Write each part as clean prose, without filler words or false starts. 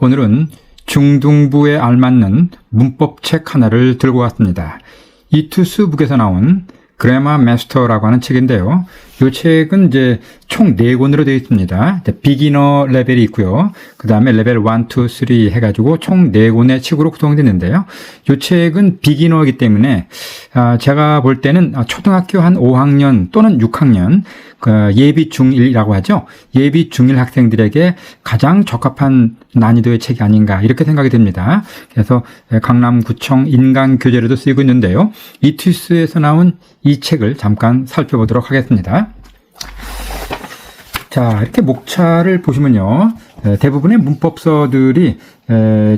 오늘은 중등부에 알맞는 문법책 하나를 들고 왔습니다. 이투스북에서 나온 그래머 마스터라고 하는 책인데요. 이 책은 이제 총 4권으로 되어 있습니다. 비기너 레벨이 있고요. 그 다음에 레벨 1, 2, 3 해가지고 총 4권의 책으로 구성되는데요. 이 책은 비기너이기 때문에 제가 볼 때는 초등학교 한 5학년 또는 6학년 예비 중1이라고 하죠. 예비 중1 학생들에게 가장 적합한 난이도의 책이 아닌가 이렇게 생각이 됩니다. 그래서 강남구청 인강교재로도 쓰이고 있는데요. 이투스에서 나온 이 책을 잠깐 살펴보도록 하겠습니다. 자, 이렇게 목차를 보시면요. 대부분의 문법서들이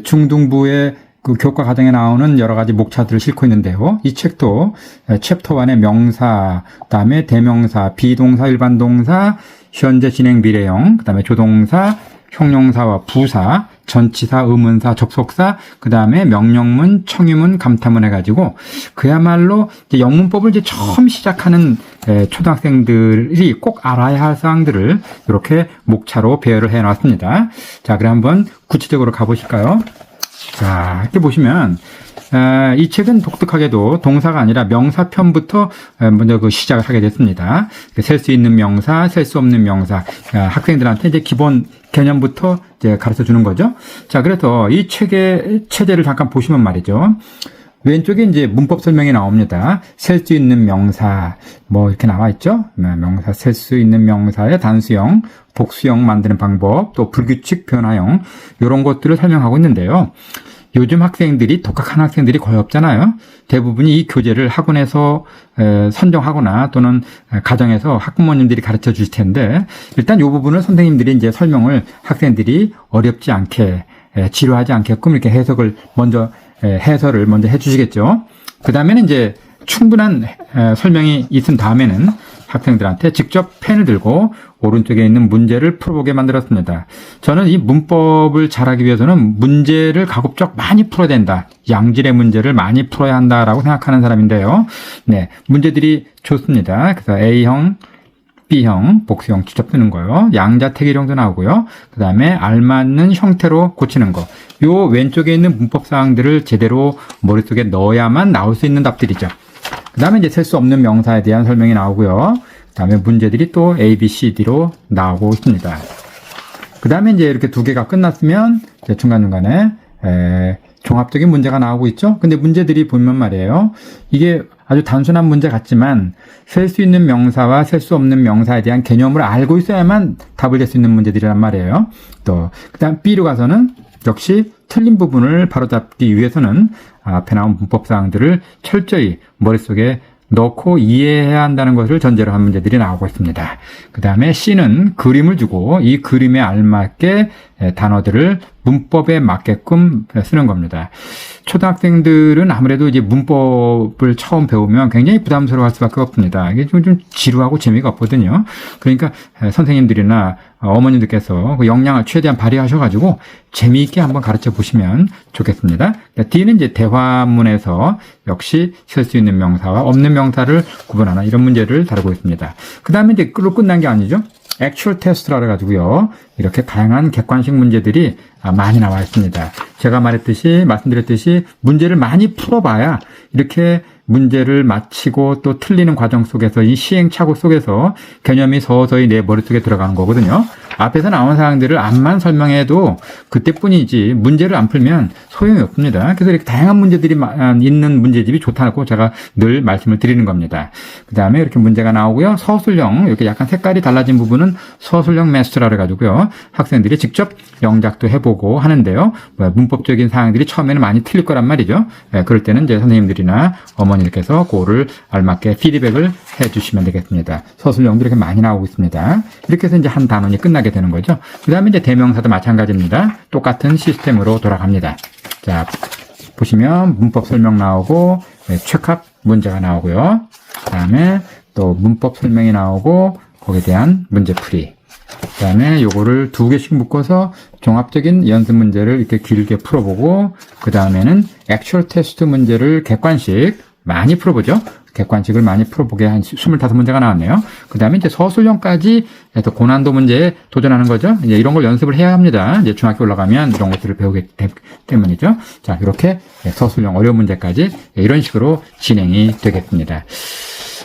중등부의 그 교과 과정에 나오는 여러 가지 목차들을 싣고 있는데요. 이 책도 챕터 1의 명사, 그다음에 대명사, 비동사, 일반 동사, 현재 진행 미래형, 그다음에 조동사, 형용사와 부사, 전치사, 의문사, 접속사, 그 다음에 명령문, 청유문, 감탄문 해가지고 그야말로 이제 영문법을 이제 처음 시작하는 초등학생들이 꼭 알아야 할 사항들을 이렇게 목차로 배열을 해놨습니다. 자, 그럼 한번 구체적으로 가보실까요? 자, 이렇게 보시면 이 책은 독특하게도 동사가 아니라 명사편부터 먼저 그 시작을 하게 됐습니다. 셀 수 있는 명사, 셀 수 없는 명사, 학생들한테 이제 기본 개념부터 이제 가르쳐 주는 거죠. 자, 그래서 이 책의 체제를 잠깐 보시면 말이죠. 왼쪽에 이제 문법 설명이 나옵니다. 셀 수 있는 명사, 뭐 이렇게 나와 있죠. 명사, 셀 수 있는 명사의 단수형, 복수형 만드는 방법, 또 불규칙 변화형, 이런 것들을 설명하고 있는데요. 요즘 학생들이, 독학하는 학생들이 거의 없잖아요. 대부분이 이 교재를 학원에서 선정하거나 또는 가정에서 학부모님들이 가르쳐 주실 텐데, 일단 이 부분을 선생님들이 이제 설명을 학생들이 어렵지 않게, 지루하지 않게끔 이렇게 해설을 먼저 해주시겠죠. 그 다음에는 이제 충분한 설명이 있은 다음에는 학생들한테 직접 펜을 들고 오른쪽에 있는 문제를 풀어보게 만들었습니다. 저는 이 문법을 잘하기 위해서는 문제를 가급적 많이 풀어야 된다. 양질의 문제를 많이 풀어야 한다라고 생각하는 사람인데요. 네, 문제들이 좋습니다. 그래서 A형, B형, 복수형 직접 쓰는 거요. 양자택일형도 나오고요. 그 다음에 알맞는 형태로 고치는 거. 요 왼쪽에 있는 문법 사항들을 제대로 머릿속에 넣어야만 나올 수 있는 답들이죠. 그 다음에 이제 셀 수 없는 명사에 대한 설명이 나오고요. 그 다음에 문제들이 또 A, B, C, D로 나오고 있습니다. 그 다음에 이제 이렇게 두 개가 끝났으면 이제 중간중간에 종합적인 문제가 나오고 있죠. 근데 문제들이 보면 말이에요. 이게 아주 단순한 문제 같지만 셀 수 있는 명사와 셀 수 없는 명사에 대한 개념을 알고 있어야만 답을 낼 수 있는 문제들이란 말이에요. 또 그다음 B로 가서는 역시 틀린 부분을 바로잡기 위해서는 앞에 나온 문법 사항들을 철저히 머릿속에 넣고 이해해야 한다는 것을 전제로 한 문제들이 나오고 있습니다. 그 다음에 C는 그림을 주고 이 그림에 알맞게 단어들을 문법에 맞게끔 쓰는 겁니다. 초등학생들은 아무래도 이제 문법을 처음 배우면 굉장히 부담스러워할 수밖에 없습니다. 이게 좀 지루하고 재미가 없거든요. 그러니까 선생님들이나 어머님들께서 그 역량을 최대한 발휘하셔가지고 재미있게 한번 가르쳐 보시면 좋겠습니다. D는 이제 대화문에서 역시 쓸 수 있는 명사와 없는 명사를 구분하는 이런 문제를 다루고 있습니다. 그 다음에 이제 끌로 끝난 게 아니죠. 액츄얼 테스트라 해가지고요. 이렇게 다양한 객관식 문제들이 많이 나와 있습니다. 제가 말씀드렸듯이 문제를 많이 풀어봐야 이렇게 문제를 마치고 또 틀리는 과정 속에서 이 시행착오 속에서 개념이 서서히 내 머릿속에 들어가는 거거든요. 앞에서 나온 사항들을 앞만 설명해도 그때뿐이지 문제를 안 풀면 소용이 없습니다. 그래서 이렇게 다양한 문제들이 있는 문제집이 좋다고 제가 늘 말씀을 드리는 겁니다. 그 다음에 이렇게 문제가 나오고요. 서술형, 이렇게 약간 색깔이 달라진 부분은 서술형 마스터라 해가지고요. 학생들이 직접 영작도 해보고 하는데요. 문법적인 사항들이 처음에는 많이 틀릴 거란 말이죠. 그럴 때는 이제 선생님들이나 어머니들께서 그거를 알맞게 피드백을 해주시면 되겠습니다. 서술형도 이렇게 많이 나오고 있습니다. 이렇게 해서 이제 한 단원이 끝나게 되는 거죠. 그 다음에 이제 대명사도 마찬가지입니다. 똑같은 시스템으로 돌아갑니다. 자, 보시면 문법 설명 나오고 최캅 문제가 나오고요. 그 다음에 또 문법 설명이 나오고 거기에 대한 문제풀이. 그 다음에 요거를 2개씩 묶어서 종합적인 연습 문제를 이렇게 길게 풀어보고 그 다음에는 액츄얼 테스트 문제를 객관식 많이 풀어보죠. 객관식을 많이 풀어보게 한 25문제가 나왔네요. 그 다음에 이제 서술형까지 또 고난도 문제에 도전하는 거죠. 이제 이런 걸 연습을 해야 합니다. 이제 중학교 올라가면 이런 것들을 배우기 때문이죠. 자, 이렇게 서술형 어려운 문제까지 이런 식으로 진행이 되겠습니다.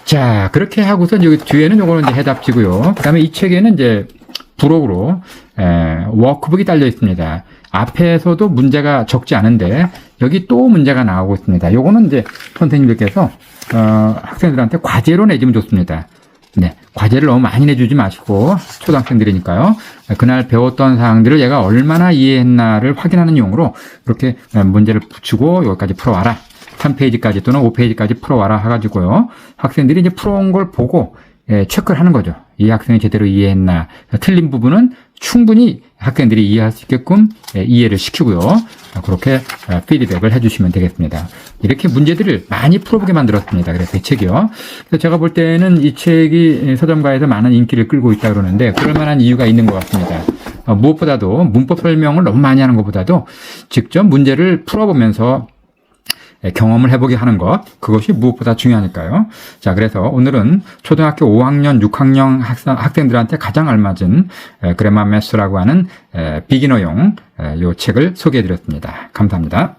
자, 그렇게 하고서 여기 뒤에는 요거는 이제 해답지고요. 그 다음에 이 책에는 이제 부록으로 워크북이 달려 있습니다. 앞에서도 문제가 적지 않은데 여기 또 문제가 나오고 있습니다. 요거는 이제 선생님들께서 학생들한테 과제로 내주면 좋습니다. 네, 과제를 너무 많이 내주지 마시고 초등학생들이니까요. 그날 배웠던 사항들을 얘가 얼마나 이해했나를 확인하는 용으로 이렇게 문제를 붙이고 여기까지 풀어와라. 3페이지까지 또는 5페이지까지 풀어와라 해가지고요. 학생들이 이제 풀어온 걸 보고 체크를 하는 거죠. 이 학생이 제대로 이해했나. 틀린 부분은 충분히 학생들이 이해할 수 있게끔 이해를 시키고요. 그렇게 피드백을 해주시면 되겠습니다. 이렇게 문제들을 많이 풀어보게 만들었습니다. 그래서 이 책이요. 그래서 제가 볼 때는 이 책이 서점가에서 많은 인기를 끌고 있다 그러는데 그럴 만한 이유가 있는 것 같습니다. 무엇보다도 문법 설명을 너무 많이 하는 것보다도 직접 문제를 풀어보면서 경험을 해보게 하는 것, 그것이 무엇보다 중요하니까요. 자, 그래서 오늘은 초등학교 5학년, 6학년 학생들한테 가장 알맞은 그래마 매스라고 하는 비기너용 요 책을 소개해드렸습니다. 감사합니다.